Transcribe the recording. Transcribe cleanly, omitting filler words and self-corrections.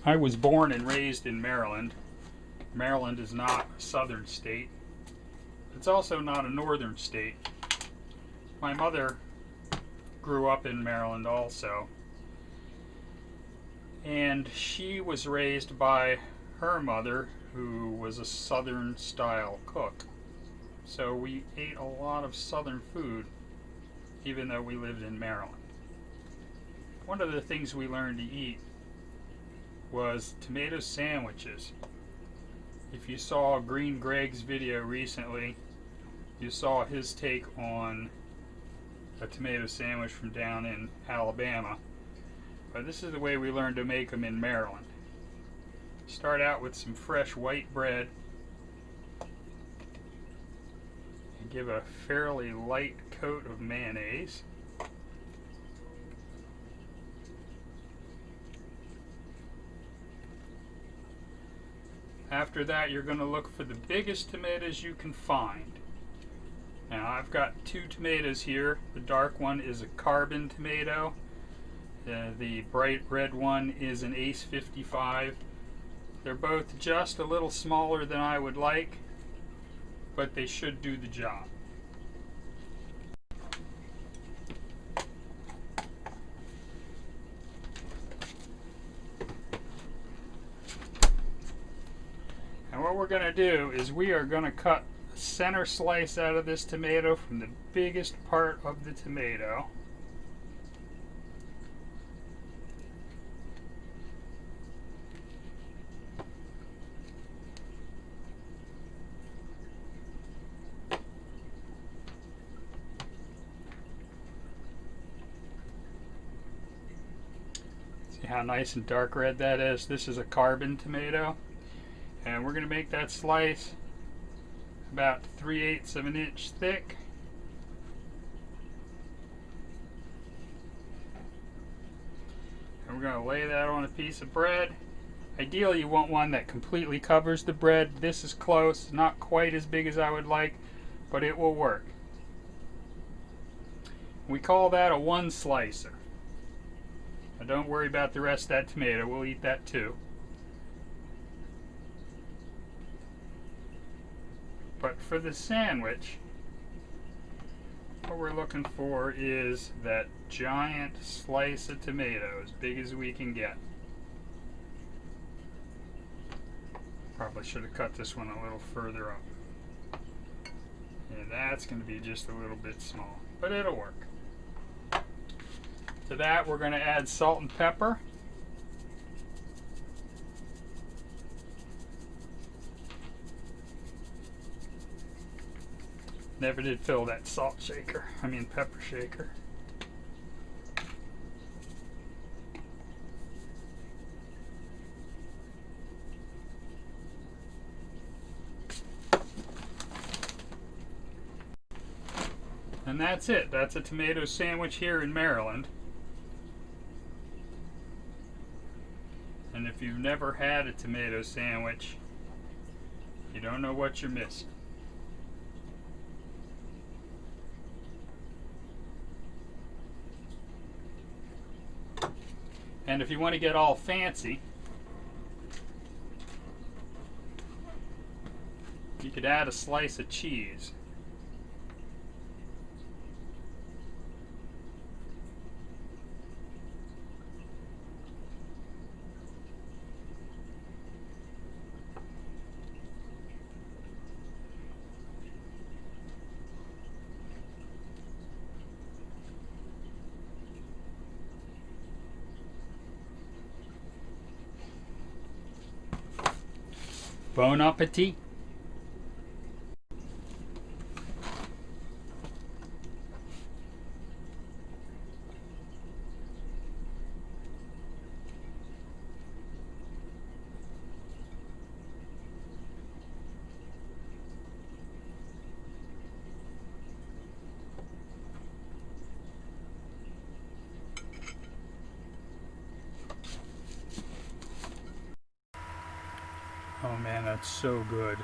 I was born and raised in Maryland. Maryland is not a southern state. It's also not a northern state. My mother grew up in Maryland also. And she was raised by her mother, who was a southern style cook. So we ate a lot of southern food, even though we lived in Maryland. One of the things we learned to eat was tomato sandwiches. If you saw Green Greg's video recently, you saw his take on a tomato sandwich from down in Alabama. But this is the way we learned to make them in Maryland. Start out with some fresh white bread and give a fairly light coat of mayonnaise. After that, you're going to look for the biggest tomatoes you can find. Now, I've got 2 tomatoes here. The dark one is a carbon tomato. The bright red one is an Ace 55. They're both just a little smaller than I would like, but they should do the job. And what we're going to do is we are going to cut a center slice out of this tomato from the biggest part of the tomato. See how nice and dark red that is? This is a carbon tomato. And we're going to make that slice about 3/8 of an inch thick. And we're going to lay that on a piece of bread. Ideally, you want one that completely covers the bread. This is close, not quite as big as I would like, but it will work. We call that a one slicer. Now don't worry about the rest of that tomato, we'll eat that too. But for the sandwich, what we're looking for is that giant slice of tomato, as big as we can get. Probably should have cut this one a little further up. And that's going to be just a little bit small, but it'll work. To that, we're going to add salt and pepper. Never did fill that pepper shaker. And that's it. That's a tomato sandwich here in Maryland. And if you've never had a tomato sandwich, you don't know what you're missing. And if you want to get all fancy, you could add a slice of cheese. Bon appetit. Oh man, that's so good.